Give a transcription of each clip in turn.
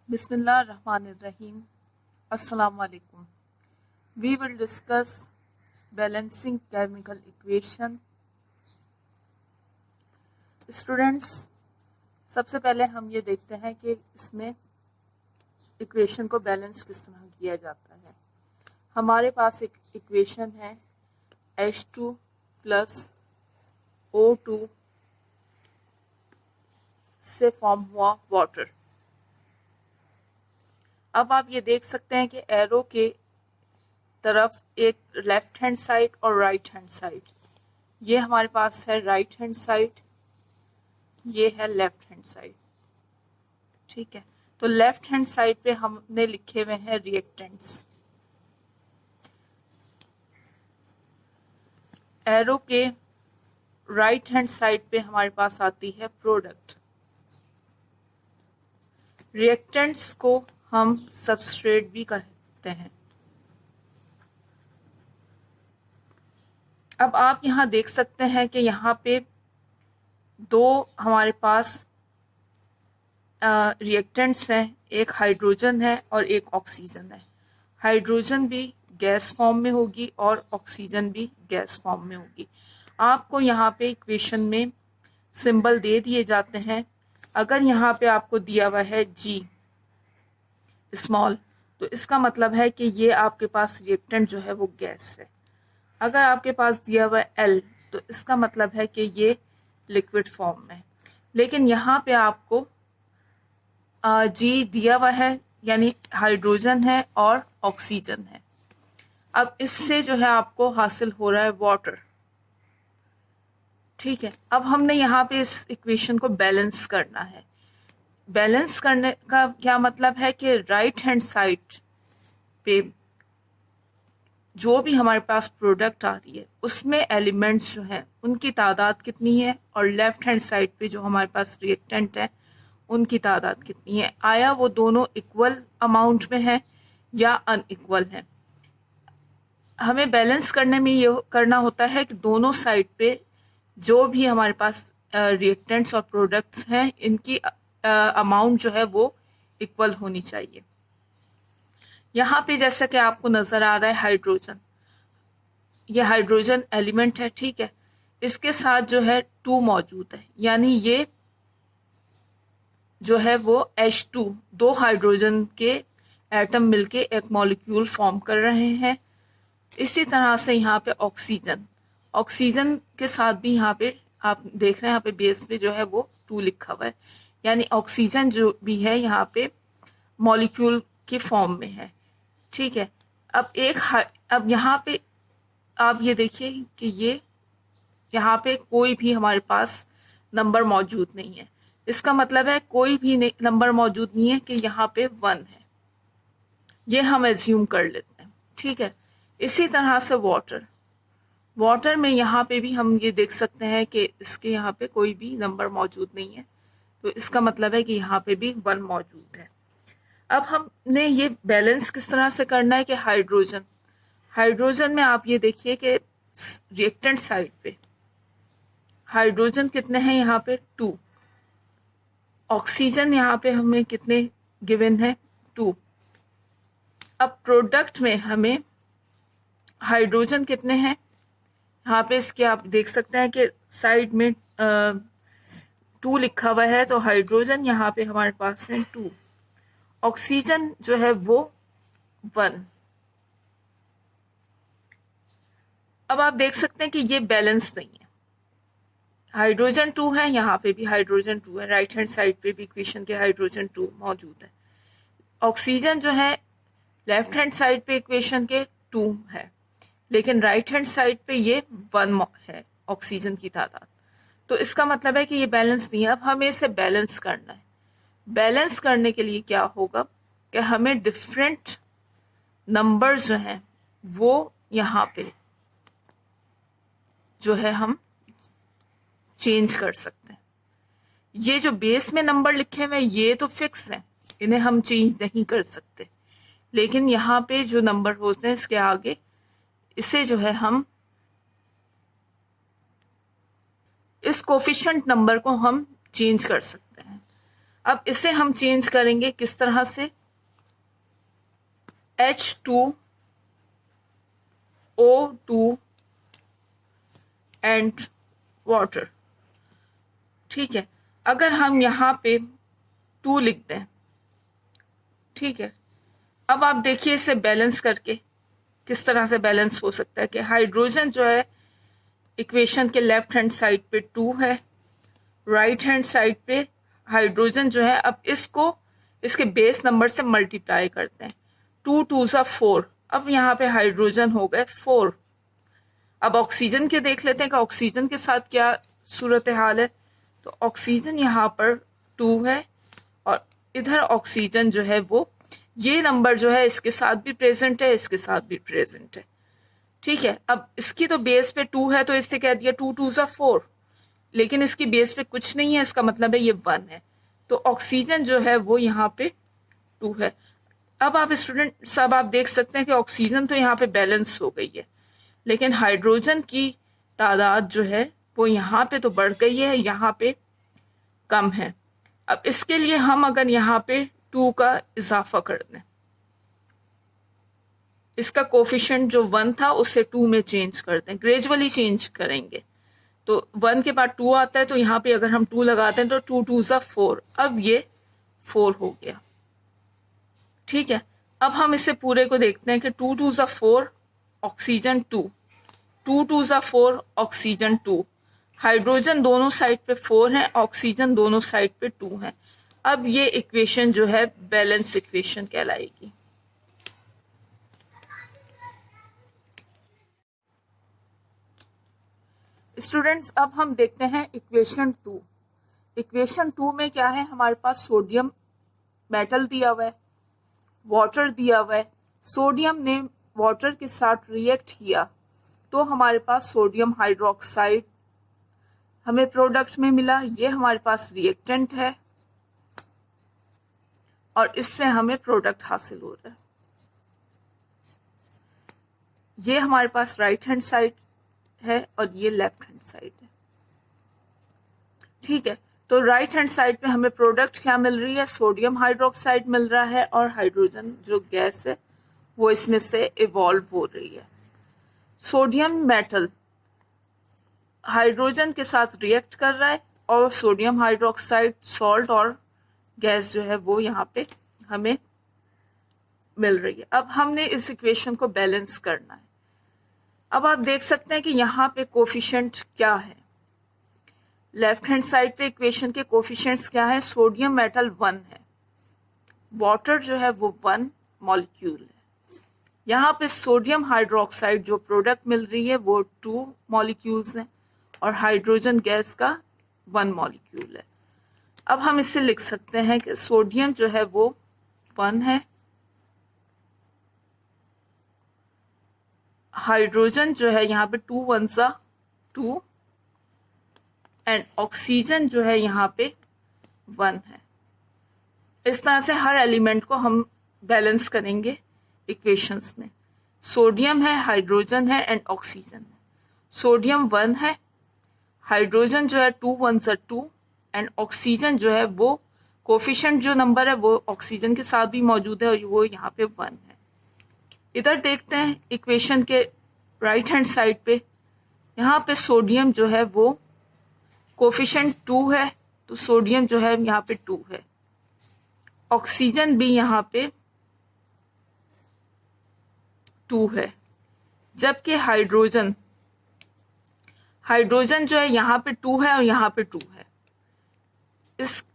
Bismillahirrahmanirrahim. Assalamu alaikum. We will discuss balancing chemical equation. Students, सबसे पहले हम ये देखते हैं कि इसमें इक्वेशन को बैलेंस किस तरह किया जाता है। हमारे पास एक इक्वेशन है H2 प्लस O2 से फॉर्म हुआ वाटर। अब आप ये देख सकते हैं कि एरो के तरफ एक लेफ्ट हैंड साइड और राइट हैंड साइड, ये हमारे पास है राइट हैंड साइड, ये है लेफ्ट हैंड साइड। ठीक है, तो लेफ्ट हैंड साइड पे हमने लिखे हुए हैं रिएक्टेंट्स। एरो के राइट हैंड साइड पे हमारे पास आती है प्रोडक्ट। रिएक्टेंट्स को हम सबस्ट्रेट भी कहते हैं। अब आप यहाँ देख सकते हैं कि यहाँ पे दो हमारे पास रिएक्टेंट्स हैं, एक हाइड्रोजन है और एक ऑक्सीजन है। हाइड्रोजन भी गैस फॉर्म में होगी और ऑक्सीजन भी गैस फॉर्म में होगी। आपको यहाँ पे इक्वेशन में सिंबल दे दिए जाते हैं। अगर यहाँ पे आपको दिया हुआ है G स्मॉल, तो इसका मतलब है कि ये आपके पास रिएक्टेंट जो है वो गैस है। अगर आपके पास दिया हुआ है L, तो इसका मतलब है कि ये लिक्विड फॉर्म में। लेकिन यहाँ पे आपको G दिया हुआ है, यानी हाइड्रोजन है और ऑक्सीजन है। अब इससे जो है आपको हासिल हो रहा है वाटर। ठीक है, अब हमने यहाँ पे इस इक्वेशन को बैलेंस करना है। बैलेंस करने का क्या मतलब है कि राइट हैंड साइड पे जो भी हमारे पास प्रोडक्ट आ रही है उसमें एलिमेंट्स जो हैं उनकी तादाद कितनी है, और लेफ्ट हैंड साइड पे जो हमारे पास रिएक्टेंट है उनकी तादाद कितनी है। आया वो दोनों इक्वल अमाउंट में है या अनइक्वल है। हमें बैलेंस करने में ये करना होता है कि दोनों साइड पे जो भी हमारे पास रिएक्टेंट्स और प्रोडक्ट्स हैं इनकी अमाउंट जो है वो इक्वल होनी चाहिए। यहाँ पे जैसा कि आपको नजर आ रहा है हाइड्रोजन, ये हाइड्रोजन एलिमेंट है। ठीक है, इसके साथ जो है 2 मौजूद है, यानी ये जो है वो H2, 2 हाइड्रोजन के एटम मिलके एक मॉलिक्यूल फॉर्म कर रहे हैं। इसी तरह से यहाँ पे ऑक्सीजन के साथ भी यहाँ पे आप देख रहे हैं, यहाँ पे बेस पे जो है वो 2 लिखा हुआ है, यानी ऑक्सीजन जो भी है यहाँ पे मॉलिक्यूल के फॉर्म में है। ठीक है, अब यहाँ पे आप ये देखिए कि ये यहाँ पे कोई भी हमारे पास नंबर मौजूद नहीं है। इसका मतलब है कोई भी नंबर मौजूद नहीं है कि यहाँ पे 1 है, ये हम एज्यूम कर लेते हैं। ठीक है, इसी तरह से वाटर में यहाँ पे भी हम ये देख सकते हैं कि इसके यहाँ पे कोई भी नंबर मौजूद नहीं है, तो इसका मतलब है कि यहाँ पे भी 1 मौजूद है। अब हमने ये बैलेंस किस तरह से करना है कि हाइड्रोजन में आप ये देखिए कि रिएक्टेंट साइड पे हाइड्रोजन कितने हैं, यहाँ पे 2। ऑक्सीजन यहाँ पे हमें कितने गिवन है, 2। अब प्रोडक्ट में हमें हाइड्रोजन कितने हैं, यहाँ पे इसके आप देख सकते हैं कि साइड में 2 लिखा हुआ है, तो हाइड्रोजन यहाँ पे हमारे पास है 2। ऑक्सीजन जो है वो 1। अब आप देख सकते हैं कि ये बैलेंस नहीं है। हाइड्रोजन 2 है, यहाँ पे भी हाइड्रोजन 2 है, राइट हैंड साइड पे भी इक्वेशन के हाइड्रोजन 2 मौजूद है। ऑक्सीजन जो है लेफ्ट हैंड साइड पे इक्वेशन के 2 है, लेकिन राइट हैंड साइड पे ये 1 है ऑक्सीजन की तादाद। तो इसका मतलब है कि ये बैलेंस नहीं है। अब हमें इसे बैलेंस करना है। बैलेंस करने के लिए क्या होगा कि हमें डिफरेंट नंबर्स जो हैं वो यहाँ पे जो है हम चेंज कर सकते हैं। ये जो बेस में नंबर लिखे हुए ये तो फिक्स हैं, इन्हें हम चेंज नहीं कर सकते। लेकिन यहाँ पे जो नंबर होते हैं इसके आगे, इसे जो है हम इस कोफिशिएंट नंबर को हम चेंज कर सकते हैं। अब इसे हम चेंज करेंगे किस तरह से, H2O2 एंड वाटर। ठीक है, अगर हम यहाँ पे 2 लिख दें, ठीक है, अब आप देखिए इसे बैलेंस करके किस तरह से बैलेंस हो सकता है कि हाइड्रोजन जो है इक्वेशन के लेफ्ट हैंड साइड पे 2 है, राइट हैंड साइड पे हाइड्रोजन जो है, अब इसको इसके बेस नंबर से मल्टीप्लाई करते हैं, 2 2 सा 4, अब यहाँ पे हाइड्रोजन हो गए 4। अब ऑक्सीजन के देख लेते हैं कि ऑक्सीजन के साथ क्या सूरत हाल है। तो ऑक्सीजन यहाँ पर 2 है और इधर ऑक्सीजन जो है वो, ये नंबर जो है इसके साथ भी प्रेजेंट है, इसके साथ भी प्रेजेंट है। ठीक है, अब इसकी तो बेस पे 2 है तो इससे कह दिया 2 2 सा 4, लेकिन इसकी बेस पे कुछ नहीं है, इसका मतलब है ये 1 है। तो ऑक्सीजन जो है वो यहाँ पे 2 है। अब आप स्टूडेंट सब आप देख सकते हैं कि ऑक्सीजन तो यहाँ पे बैलेंस हो गई है, लेकिन हाइड्रोजन की तादाद जो है वो यहाँ पे तो बढ़ गई है, यहाँ पे कम है। अब इसके लिए हम अगर यहाँ पे 2 का इजाफा कर दें, इसका कोफिशिएंट जो 1 था उसे 2 में चेंज कर दें, ग्रेजुअली चेंज करेंगे। तो 1 के बाद 2 आता है, तो यहाँ पे अगर हम 2 लगाते हैं तो 2 2 सा 4, अब ये 4 हो गया। ठीक है, अब हम इसे पूरे को देखते हैं कि 2 2 सा 4 ऑक्सीजन 2, 2 2 सा 4 ऑक्सीजन 2, हाइड्रोजन दोनों साइड पे 4 है, ऑक्सीजन दोनों साइड पे 2 है। अब ये इक्वेशन जो है बैलेंस इक्वेशन कहलाएगी। स्टूडेंट्स अब हम देखते हैं इक्वेशन 2। इक्वेशन 2 में क्या है, हमारे पास सोडियम मेटल दिया हुआ है, वाटर दिया हुआ है। सोडियम ने वाटर के साथ रिएक्ट किया तो हमारे पास सोडियम हाइड्रोक्साइड हमें प्रोडक्ट में मिला, ये हमारे पास रिएक्टेंट है और इससे हमें प्रोडक्ट हासिल हो रहा है। ये हमारे पास राइट हैंड साइड है और ये लेफ्ट हैंड साइड है। ठीक है, तो राइट हैंड साइड पे हमें प्रोडक्ट क्या मिल रही है, सोडियम हाइड्रोक्साइड मिल रहा है और हाइड्रोजन जो गैस है वो इसमें से इवॉल्व हो रही है। सोडियम मेटल हाइड्रोजन के साथ रिएक्ट कर रहा है और सोडियम हाइड्रोक्साइड सॉल्ट और गैस जो है वो यहाँ पे हमें मिल रही है। अब हमने इस इक्वेशन को बैलेंस करना है। अब आप देख सकते हैं कि यहाँ पे कोफिशिएंट क्या है, लेफ्ट हैंड साइड पे इक्वेशन के कोफिशिएंट्स क्या है, सोडियम मेटल 1 है, वाटर जो है वो 1 मॉलिक्यूल है, यहाँ पे सोडियम हाइड्रोक्साइड जो प्रोडक्ट मिल रही है वो 2 मॉलिक्यूल्स हैं और हाइड्रोजन गैस का 1 मॉलिक्यूल है। अब हम इससे लिख सकते हैं कि सोडियम जो है वो 1 है, हाइड्रोजन जो है यहाँ पे 2 1 सा 2 एंड ऑक्सीजन जो है यहाँ पे 1 है। इस तरह से हर एलिमेंट को हम बैलेंस करेंगे इक्वेशंस में। सोडियम है, हाइड्रोजन है एंड ऑक्सीजन है। सोडियम 1 है, हाइड्रोजन जो है 2 1 सा 2 एंड ऑक्सीजन जो है वो कोफिशिएंट जो नंबर है वो ऑक्सीजन के साथ भी मौजूद है और वो यहाँ पे 1 है। इधर देखते हैं इक्वेशन के राइट हैंड साइड पे, यहाँ पे सोडियम जो है वो कोफिशिएंट 2 है तो सोडियम जो है यहाँ पे 2 है, ऑक्सीजन भी यहाँ पे 2 है, जबकि हाइड्रोजन जो है यहाँ पे 2 है और यहाँ पे 2 है।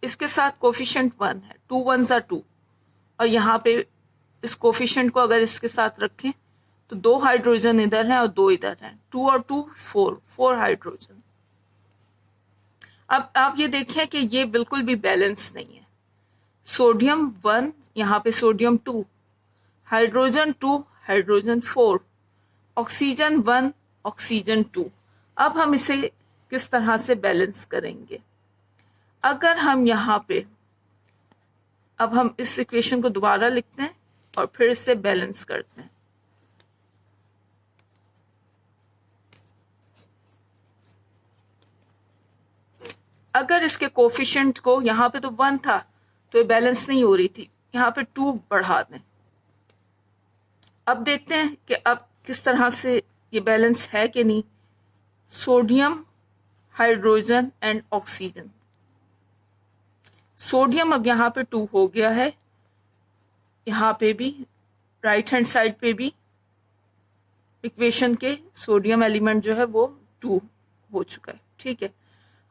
इसके साथ कोफिशिएंट 1 है, 2 1 सा 2 और यहाँ पे इस कोफिशिएंट को अगर इसके साथ रखें तो 2 हाइड्रोजन इधर है और 2 इधर है, 2 और 2 4 हाइड्रोजन। अब आप ये देखें कि ये बिल्कुल भी बैलेंस नहीं है। सोडियम 1, यहाँ पे sodium 2, hydrogen 2, hydrogen 4, oxygen 1, oxygen 2। अब हम इसे किस तरह से बैलेंस करेंगे, अगर हम यहाँ पे अब हम इस इक्वेशन को दोबारा लिखते हैं और फिर इससे बैलेंस करते हैं। अगर इसके कोफिशिएंट को यहाँ पे तो 1 था तो ये बैलेंस नहीं हो रही थी, यहाँ पे 2 बढ़ा दें। अब देखते हैं कि अब किस तरह से ये बैलेंस है कि नहीं। Sodium, hydrogen and oxygen. Sodium अब यहाँ पे 2 हो गया है, यहाँ पे भी राइट हैंड साइड पे भी इक्वेशन के सोडियम एलिमेंट जो है वो 2 हो चुका है, ठीक है।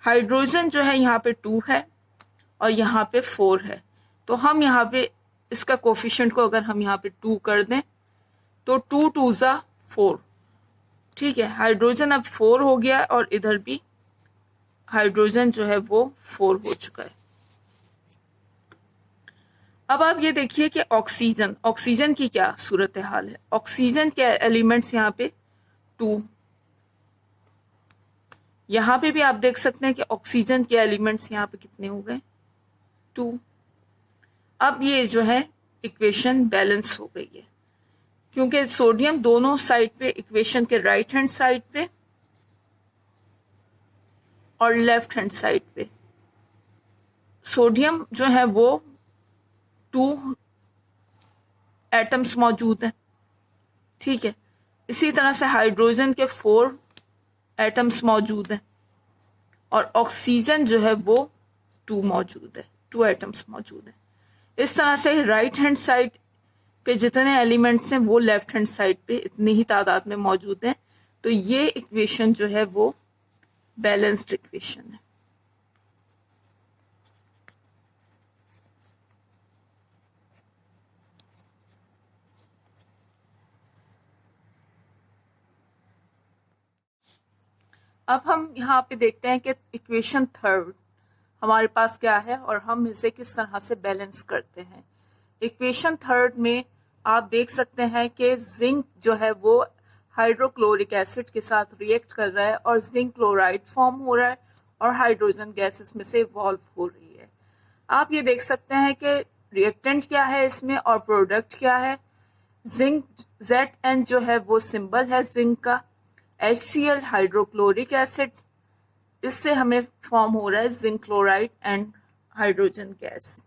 हाइड्रोजन जो है यहाँ पे 2 है और यहाँ पे 4 है, तो हम यहाँ पे इसका कोफिशिएंट को अगर हम यहाँ पे 2 कर दें तो 2 2 ज़ा 4, ठीक है। हाइड्रोजन अब 4 हो गया और इधर भी हाइड्रोजन जो है वो 4 हो चुका है। अब आप ये देखिए कि ऑक्सीजन, ऑक्सीजन की क्या सूरत हाल है। ऑक्सीजन के एलिमेंट्स यहाँ पे 2, यहाँ पे भी आप देख सकते हैं कि ऑक्सीजन के एलिमेंट्स यहाँ पे कितने हो गए, 2। अब ये जो है इक्वेशन बैलेंस हो गई है, क्योंकि सोडियम दोनों साइड पे, इक्वेशन के राइट हैंड साइड पे और लेफ्ट हैंड साइड पे सोडियम जो है वो 2 एटम्स मौजूद हैं, ठीक है। इसी तरह से हाइड्रोजन के 4 एटम्स मौजूद हैं और ऑक्सीजन जो है वो 2 मौजूद है, 2 एटम्स मौजूद है। इस तरह से राइट हैंड साइड पे जितने एलिमेंट्स हैं वो लेफ्ट हैंड साइड पे इतनी ही तादाद में मौजूद हैं। तो ये इक्वेशन जो है वो बैलेंस्ड इक्वेशन है। अब हम यहाँ पे देखते हैं कि इक्वेशन थर्ड हमारे पास क्या है और हम इसे किस तरह से बैलेंस करते हैं। इक्वेशन थर्ड में आप देख सकते हैं कि जिंक जो है वो हाइड्रोक्लोरिक एसिड के साथ रिएक्ट कर रहा है और जिंक क्लोराइड फॉर्म हो रहा है और हाइड्रोजन गैस इसमें से इवॉल्व हो रही है। आप ये देख सकते हैं कि रिएक्टेंट क्या है इसमें और प्रोडक्ट क्या है। जिंक Zn जो है वो सिंबल है जिंक का। HCl हाइड्रोक्लोरिक एसिड, इससे हमें फॉर्म हो रहा है zinc chloride and hydrogen gas.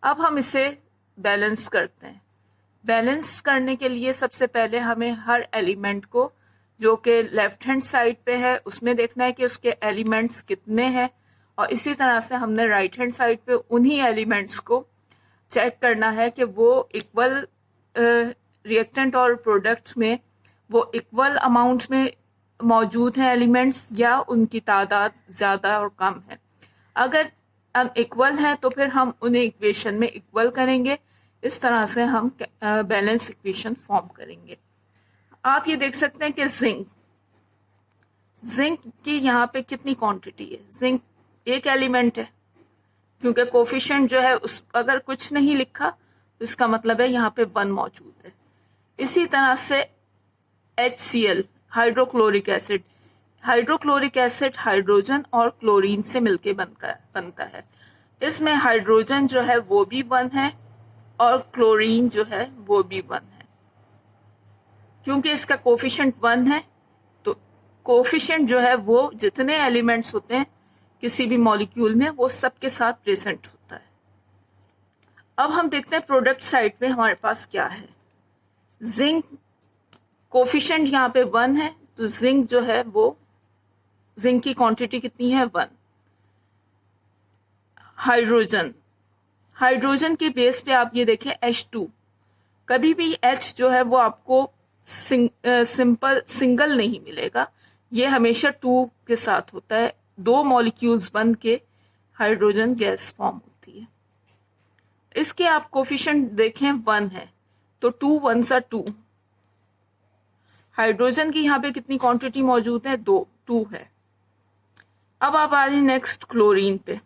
अब हम इसे बैलेंस करते हैं। बैलेंस करने के लिए सबसे पहले हमें हर एलिमेंट को जो कि लेफ्ट हैंड साइड पे है उसमें देखना है कि उसके एलिमेंट्स कितने हैं और इसी तरह से हमने राइट हैंड साइड पे उन्हीं एलिमेंट्स को चेक करना है कि वो इक्वल रिएक्टेंट और प्रोडक्ट में वो इक्वल अमाउंट में मौजूद हैं एलिमेंट्स या उनकी तादाद ज़्यादा और कम है। अगर अनइक्वल है तो फिर हम उन्हें इक्वेशन में इक्वल करेंगे। इस तरह से हम बैलेंस इक्वेशन फॉर्म करेंगे। आप ये देख सकते हैं कि जिंक की यहाँ पे कितनी क्वांटिटी है। जिंक एक एलिमेंट है, क्योंकि कोफिशिएंट जो है उस अगर कुछ नहीं लिखा तो इसका मतलब है यहाँ पे 1 मौजूद है। इसी तरह से HCl hydrochloric acid, hydrochloric acid hydrogen और क्लोरीन से मिलके बनता है। इसमें हाइड्रोजन जो है वो भी 1 है और क्लोरीन जो है वो भी 1 है। क्योंकि इसका कोफिशिएंट 1 है तो कोफिशिएंट जो है वो जितने एलिमेंट्स होते हैं किसी भी मॉलिक्यूल में वो सबके साथ प्रेजेंट होता है। अब हम देखते हैं प्रोडक्ट साइड पे हमारे पास क्या है। जिंक कोफिशिएंट यहाँ पे 1 है तो जिंक जो है वो जिंक की क्वांटिटी कितनी है 1। हाइड्रोजन के बेस पे आप ये देखें H2, कभी भी H जो है वो आपको सिंगल नहीं मिलेगा, ये हमेशा 2 के साथ होता है। 2 मॉलिक्यूल्स बन के हाइड्रोजन गैस फॉर्म होती है। इसके आप कोफिशिएंट देखें 1 है तो 2 1 2। हाइड्रोजन की यहाँ पे कितनी क्वांटिटी मौजूद है 2 है। अब आप आ जाए नेक्स्ट क्लोरीन पे।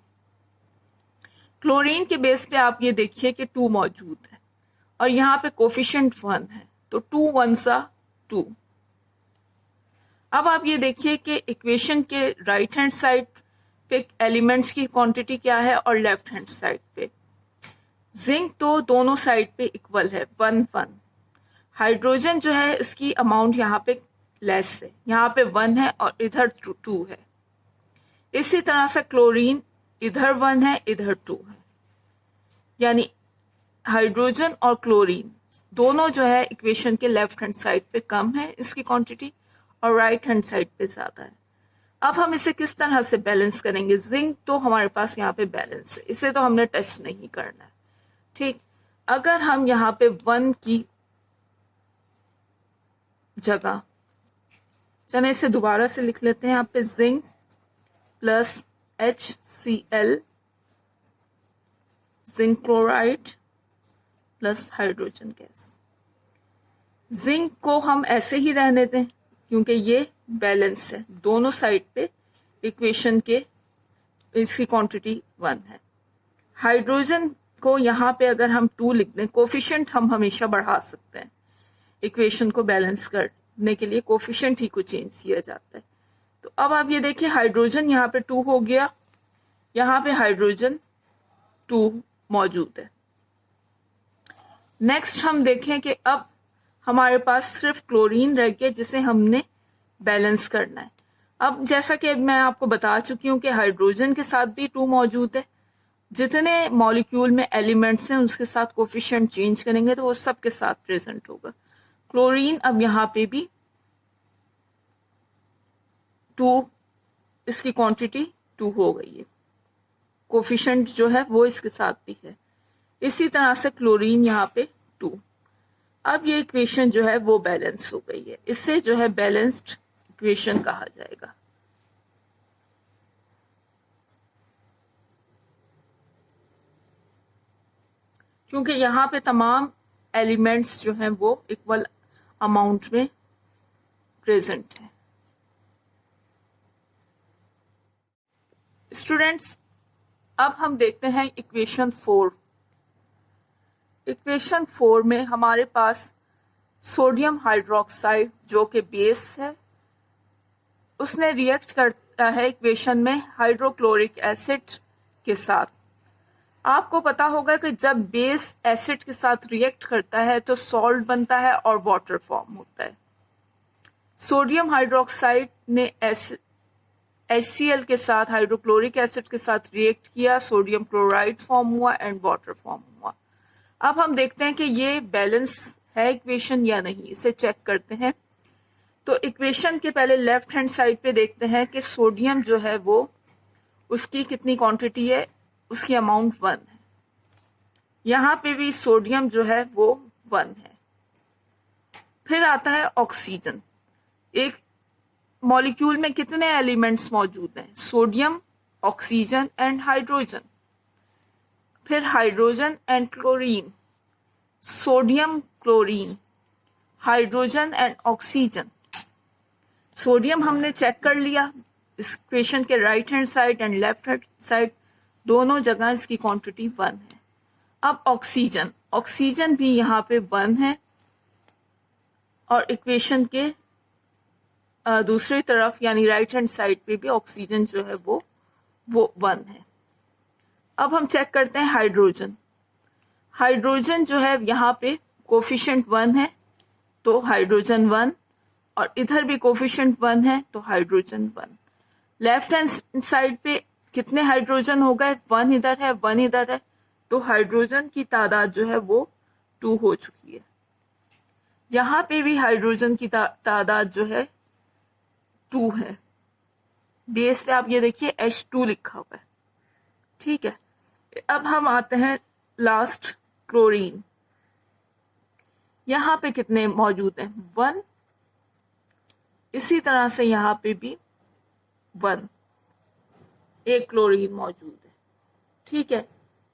क्लोरीन के बेस पे आप ये देखिए कि 2 मौजूद है और यहाँ पे कोफिशिएंट 1 है तो 2 1 2। अब आप ये देखिए कि इक्वेशन के राइट हैंड साइड पे एलिमेंट्स की क्वांटिटी क्या है और लेफ्ट हैंड साइड पे जिंक तो दोनों साइड पे इक्वल है 1 1। हाइड्रोजन जो है इसकी अमाउंट यहाँ पे लेस है, यहाँ पे 1 है और इधर 2 है। इसी तरह से क्लोरीन इधर 1 है इधर 2 है। यानी हाइड्रोजन और क्लोरीन दोनों जो है इक्वेशन के लेफ्ट हैंड साइड पे कम है इसकी क्वांटिटी और राइट हैंड साइड पे ज्यादा है। अब हम इसे किस तरह से बैलेंस करेंगे? जिंक तो हमारे पास यहाँ पे बैलेंस है, इसे तो हमने टच नहीं करना है। ठीक, अगर हम यहाँ पे 1 की जगह, चलिए इसे दोबारा से लिख लेते हैं। यहाँ पे zinc plus HCl, zinc chloride plus hydrogen gas. Zinc को हम ऐसे ही रहने दें क्योंकि ये बैलेंस है, दोनों साइड पे इक्वेशन के इसकी क्वांटिटी 1 है। हाइड्रोजन को यहाँ पे अगर हम 2 लिख दें, कोफिशिएंट हम हमेशा बढ़ा सकते हैं, इक्वेशन को बैलेंस करने के लिए कोफिशिएंट ही को चेंज किया जाता है। तो अब आप ये देखिए हाइड्रोजन यहाँ पे 2 हो गया, यहाँ पे हाइड्रोजन 2 मौजूद है। नेक्स्ट हम देखें कि अब हमारे पास सिर्फ क्लोरीन रह गया जिसे हमने बैलेंस करना है। अब जैसा कि मैं आपको बता चुकी हूँ कि हाइड्रोजन के साथ भी 2 मौजूद है, जितने मॉलिक्यूल में एलिमेंट्स हैं उसके साथ कोफिशिएंट चेंज करेंगे तो वो सब के साथ प्रेजेंट होगा। क्लोरीन अब यहाँ पे भी 2, इसकी क्वांटिटी 2 हो गई है, कोफिशिएंट जो है वो इसके साथ भी है। इसी तरह से क्लोरीन यहाँ पे 2। अब ये इक्वेशन जो है वो बैलेंस हो गई है, इससे जो है बैलेंस्ड इक्वेशन कहा जाएगा। क्योंकि यहाँ पे तमाम एलिमेंट्स जो हैं वो इक्वल अमाउंट में प्रेजेंट है। स्टूडेंट्स, अब हम देखते हैं इक्वेशन 4। इक्वेशन 4 में हमारे पास सोडियम हाइड्रोक्साइड जो कि बेस है, उसने रिएक्ट करता है इक्वेशन में हाइड्रोक्लोरिक एसिड के साथ। आपको पता होगा कि जब बेस एसिड के साथ रिएक्ट करता है तो सॉल्ट बनता है और वाटर फॉर्म होता है। सोडियम हाइड्रोक्साइड ने HCl के साथ हाइड्रोक्लोरिक एसिड के साथ रिएक्ट किया, सोडियम क्लोराइड फॉर्म हुआ एंड वाटर फॉर्म हुआ। अब हम देखते हैं कि ये बैलेंस है इक्वेशन या नहीं, इसे चेक करते हैं। तो इक्वेशन के पहले लेफ्ट हैंड साइड पे देखते हैं कि सोडियम जो है वो उसकी कितनी क्वांटिटी है, उसकी अमाउंट 1 है। यहाँ पे भी सोडियम जो है वो 1 है। फिर आता है ऑक्सीजन। एक मॉलिक्यूल में कितने एलिमेंट्स मौजूद हैं? Sodium, oxygen and hydrogen. फिर hydrogen and chlorine, sodium chlorine, hydrogen and oxygen. Sodium हमने चेक कर लिया, इस इक्वेशन के right hand side and left hand side दोनों जगह इसकी क्वांटिटी 1 है। अब ऑक्सीजन, ऑक्सीजन भी यहाँ पे 1 है और इक्वेशन के दूसरी तरफ यानी राइट हैंड साइड पे भी ऑक्सीजन जो है वो 1 है। अब हम चेक करते हैं हाइड्रोजन। हाइड्रोजन जो है यहाँ पे कोफिशिएंट 1 है तो हाइड्रोजन 1, और इधर भी कोफिशिएंट 1 है तो हाइड्रोजन 1। लेफ्ट हैंड साइड पे कितने हाइड्रोजन हो गए? 1 इधर है, 1 इधर है, तो हाइड्रोजन की तादाद जो है वो 2 हो चुकी है। यहाँ पे भी हाइड्रोजन की तादाद जो है 2 है। बेस पे आप ये देखिए H2 लिखा हुआ है, ठीक है। अब हम आते हैं लास्ट क्लोरीन। यहाँ पे कितने मौजूद हैं? 1। इसी तरह से यहाँ पे भी 1, एक क्लोरीन मौजूद है, ठीक है।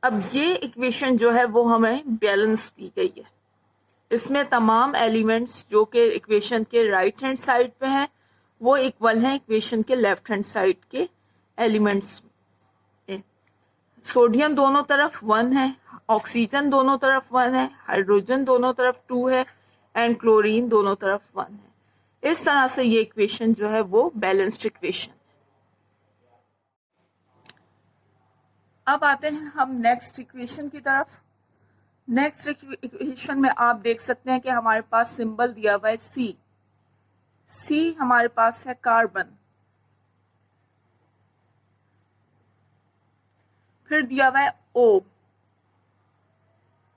अब ये इक्वेशन जो है वो हमें बैलेंस दी गई है। इसमें तमाम एलिमेंट्स जो कि इक्वेशन के राइट हैंड साइड पे हैं वो इक्वल हैं इक्वेशन के लेफ्ट हैंड साइड के एलिमेंट्स। सोडियम दोनों तरफ 1 है, ऑक्सीजन दोनों तरफ 1 है, हाइड्रोजन दोनों तरफ 2 है एंड क्लोरीन दोनों तरफ 1 है। इस तरह से ये इक्वेशन जो है वो बैलेंस्ड इक्वेशन। अब आते हैं हम नेक्स्ट इक्वेशन की तरफ। नेक्स्ट इक्वेशन में आप देख सकते हैं कि हमारे पास सिंबल दिया हुआ है सी हमारे पास है कार्बन, फिर दिया हुआ है O,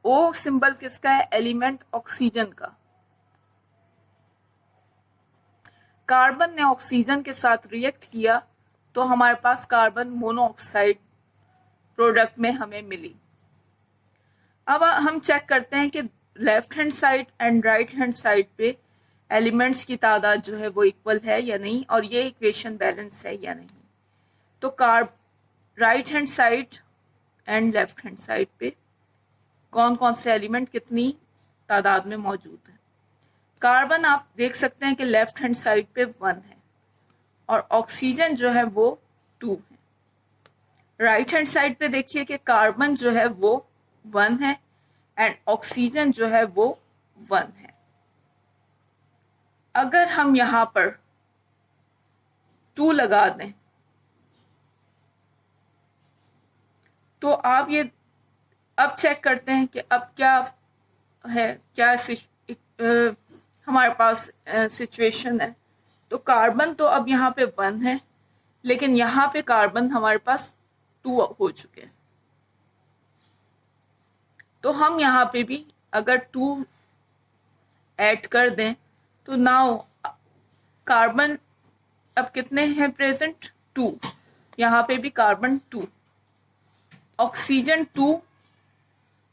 ओ सिंबल किसका है? एलिमेंट ऑक्सीजन का। कार्बन ने ऑक्सीजन के साथ रिएक्ट किया तो हमारे पास कार्बन मोनोऑक्साइड प्रोडक्ट में हमें मिली। अब हम चेक करते हैं कि left hand side and right hand side पे एलिमेंट्स की तादाद जो है वो इक्वल है या नहीं, और ये इक्वेशन बैलेंस है या नहीं। तो right hand side and left hand side पे कौन कौन से एलिमेंट कितनी तादाद में मौजूद है। कार्बन आप देख सकते हैं कि लेफ्ट हैंड साइड पे 1 है और ऑक्सीजन जो है वो 2 है। राइट हैंड साइड पे देखिए कि कार्बन जो है वो 1 है एंड ऑक्सीजन जो है वो 1 है। अगर हम यहां पर 2 लगा दें तो आप ये अब चेक करते हैं कि अब क्या है, क्या हमारे पास सिचुएशन है। तो कार्बन तो अब यहाँ पे 1 है, लेकिन यहाँ पे कार्बन हमारे पास 2 हो चुके हैं। तो हम यहाँ पे भी अगर 2 ऐड कर दें तो नाउ कार्बन अब कितने हैं प्रेजेंट? 2। यहाँ पे भी कार्बन 2, ऑक्सीजन 2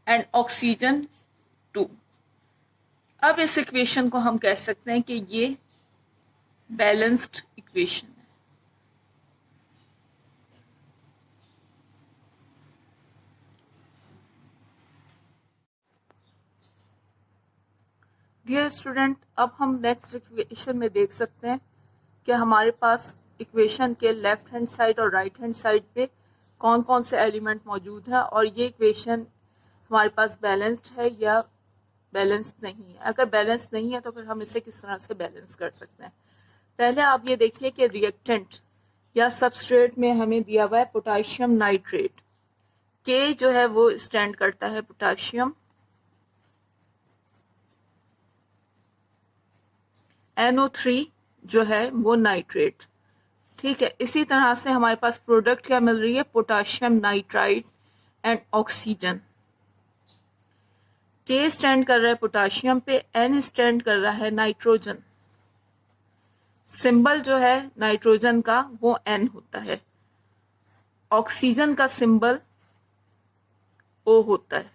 एंड ऑक्सीजन 2। अब इस इक्वेशन को हम कह सकते हैं कि ये बैलेंस्ड इक्वेशन है। डियर स्टूडेंट, अब हम नेक्स्ट इक्वेशन में देख सकते हैं कि हमारे पास इक्वेशन के लेफ्ट हैंड साइड और राइट हैंड साइड पे कौन कौन से एलिमेंट मौजूद है और ये इक्वेशन हमारे पास बैलेंस्ड है या बैलेंस्ड नहीं है। अगर बैलेंस नहीं है तो फिर हम इसे किस तरह से बैलेंस कर सकते हैं। पहले आप ये देखिए कि रिएक्टेंट या सबस्ट्रेट में हमें दिया हुआ है पोटाशियम नाइट्रेट। के जो है वो स्टैंड करता है पोटाशियम, NO3 जो है वो नाइट्रेट। ठीक है, इसी तरह से हमारे पास प्रोडक्ट क्या मिल रही है? Potassium nitride and oxygen. के स्टैंड कर रहा है पोटाशियम पे, N स्टैंड कर रहा है नाइट्रोजन। सिंबल जो है नाइट्रोजन का वो N होता है, ऑक्सीजन का सिंबल O होता है।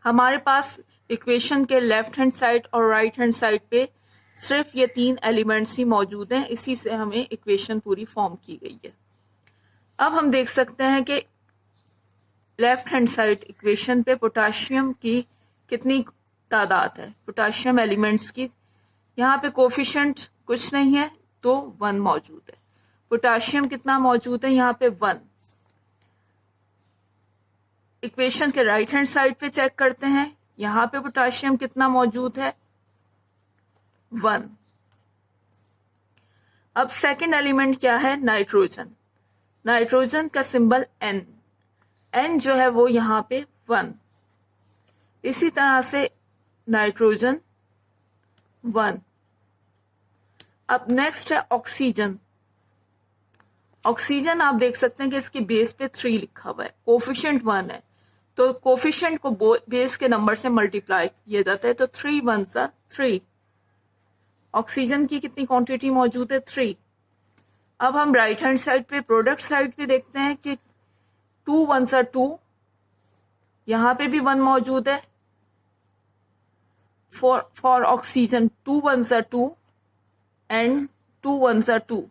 हमारे पास इक्वेशन के लेफ्ट हैंड साइड और राइट हैंड साइड पे सिर्फ ये 3 एलिमेंट्स ही मौजूद हैं, इसी से हमें इक्वेशन पूरी फॉर्म की गई है। अब हम देख सकते हैं कि लेफ्ट हैंड साइड इक्वेशन पे पोटाशियम की कितनी तादाद है, पोटाशियम एलिमेंट्स की। यहाँ पे कोफिशिएंट कुछ नहीं है तो 1 मौजूद है। पोटाशियम कितना मौजूद है? यहाँ पे 1। इक्वेशन के राइट हैंड साइड पे चेक करते हैं, यहाँ पे पोटाशियम कितना मौजूद है? 1। अब सेकंड एलिमेंट क्या है? नाइट्रोजन। नाइट्रोजन का सिंबल N जो है वो यहाँ पे 1। इसी तरह से नाइट्रोजन 1। अब नेक्स्ट है ऑक्सीजन। ऑक्सीजन आप देख सकते हैं कि इसके बेस पे 3 लिखा हुआ है, कोफिशिएंट 1 है, तो कोफिशिएंट को बेस के नंबर से मल्टीप्लाई किया जाता है, तो 3 1s are 3। ऑक्सीजन की कितनी क्वांटिटी मौजूद है? 3। अब हम राइट हैंड साइड पे प्रोडक्ट साइड पे देखते हैं कि 2 1s are 2, यहां पे भी 1 मौजूद है। For oxygen 2 1s are 2 and 2 1s are 2,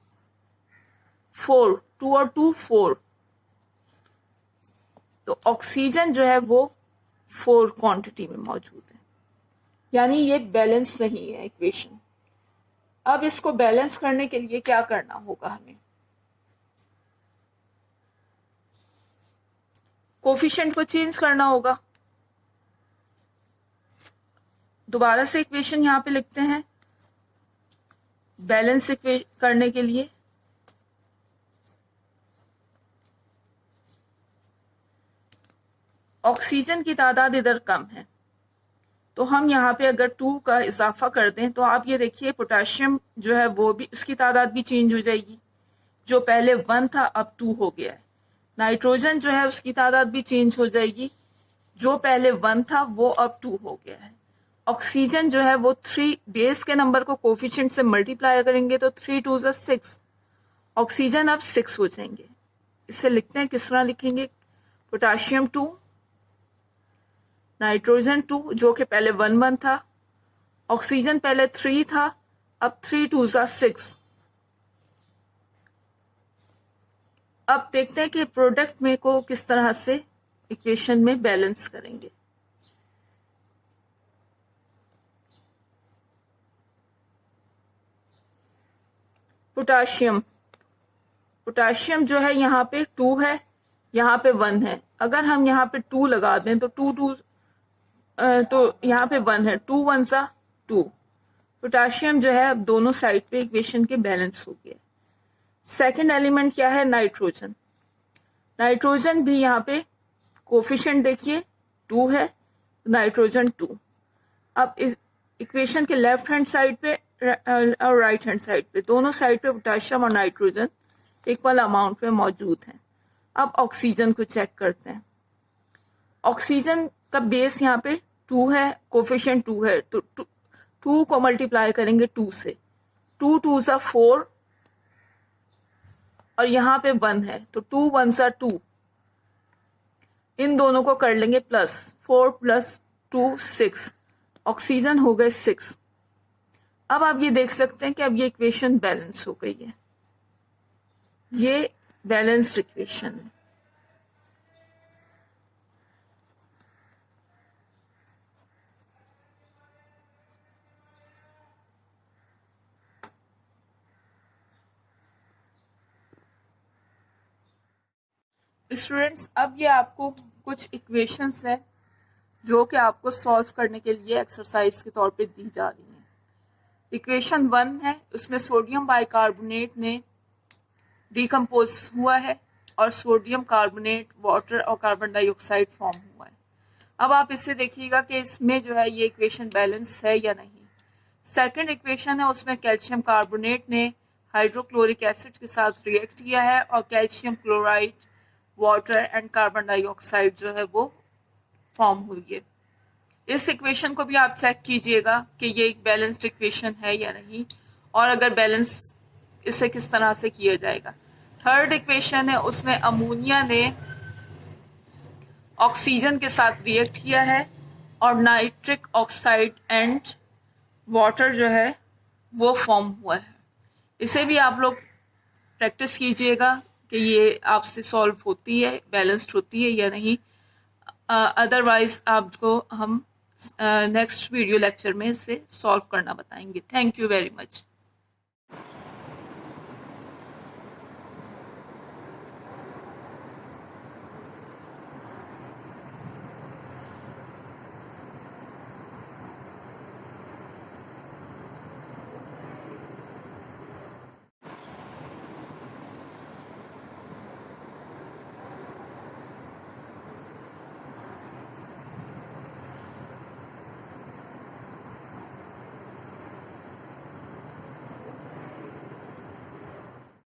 4, 2 और 2 4। तो ऑक्सीजन जो है वो 4 क्वांटिटी में मौजूद है, यानी ये बैलेंस नहीं है इक्वेशन। अब इसको बैलेंस करने के लिए क्या करना होगा? हमें कोफिशिएंट को चेंज करना होगा। दोबारा से इक्वेशन यहां पे लिखते हैं बैलेंस करने के लिए। ऑक्सीजन की तादाद इधर कम है, तो हम यहाँ पे अगर 2 का इजाफा कर दें तो आप ये देखिए पोटाशियम जो है वो भी, उसकी तादाद भी चेंज हो जाएगी। जो पहले 1 था अब 2 हो गया है। नाइट्रोजन जो है उसकी तादाद भी चेंज हो जाएगी, जो पहले 1 था वो अब 2 हो गया है। ऑक्सीजन जो है वो 3 बेस के नंबर को कोफिशिएंट से मल्टीप्लाई करेंगे तो 3 2 ज़ा 6, ऑक्सीजन अब 6 हो जाएंगे। इसे लिखते हैं, किस तरह लिखेंगे, पोटाशियम 2, नाइट्रोजन 2 जो कि पहले 1 1 था, ऑक्सीजन पहले 3 था, अब 3 2 ज़ा 6। अब देखते हैं कि प्रोडक्ट में को किस तरह से इक्वेशन में बैलेंस करेंगे। पोटाशियम, पोटाशियम जो है यहाँ पे 2 है, यहाँ पे 1 है। अगर हम यहाँ पे 2 लगा दें तो 2 2 तो यहाँ पे 1 है, 2 1 सा 2। पोटाशियम जो है अब दोनों साइड पे इक्वेशन के बैलेंस हो गया। सेकंड एलिमेंट क्या है, नाइट्रोजन। नाइट्रोजन भी यहाँ पे कोफिशिएंट देखिए 2 है, नाइट्रोजन 2। अब इक्वेशन के लेफ्ट हैंड साइड पे और राइट हैंड साइड पे, दोनों साइड पे पोटाशियम और नाइट्रोजन इक्वल अमाउंट में मौजूद हैं। अब ऑक्सीजन को चेक करते हैं। ऑक्सीजन का बेस यहाँ पे 2 है, कोफिशिएंट 2 है, तो 2 को मल्टीप्लाई करेंगे 2 से, 2 2 ज़ा 4 और यहाँ पे 1 है तो 2 1 ज़ा 2। इन दोनों को कर लेंगे प्लस, 4 + 2 6, ऑक्सीजन हो गए 6। अब आप ये देख सकते हैं कि अब ये इक्वेशन बैलेंस हो गई है, ये बैलेंस्ड इक्वेशन है। स्टूडेंट्स, अब ये आपको कुछ इक्वेशंस हैं जो कि आपको सॉल्व करने के लिए एक्सरसाइज के तौर पे दी जा रही हैं। इक्वेशन 1 है, उसमें सोडियम बाइकार्बोनेट ने डिकम्पोज हुआ है और सोडियम कार्बोनेट, वाटर और कार्बन डाइऑक्साइड फॉर्म हुआ है। अब आप इससे देखिएगा कि इसमें जो है ये इक्वेशन बैलेंस है या नहीं। सेकंड इक्वेशन है, उसमें कैल्शियम कार्बोनेट ने हाइड्रोक्लोरिक एसिड के साथ रिएक्ट किया है और calcium chloride, water and carbon dioxide जो है वो फॉर्म हुई है। इस इक्वेशन को भी आप चेक कीजिएगा कि ये एक बैलेंस्ड इक्वेशन है या नहीं, और अगर बैलेंस इसे किस तरह से किया जाएगा। थर्ड इक्वेशन है, उसमें अमोनिया ने ऑक्सीजन के साथ रिएक्ट किया है और नाइट्रिक ऑक्साइड एंड वाटर जो है वो फॉर्म हुआ है। इसे भी आप लोग प्रैक्टिस कीजिएगा कि ये आपसे सॉल्व होती है, बैलेंस्ड होती है या नहीं। अदरवाइज आपको हम नेक्स्ट वीडियो लेक्चर में इसे सॉल्व करना बताएंगे। Thank you very much.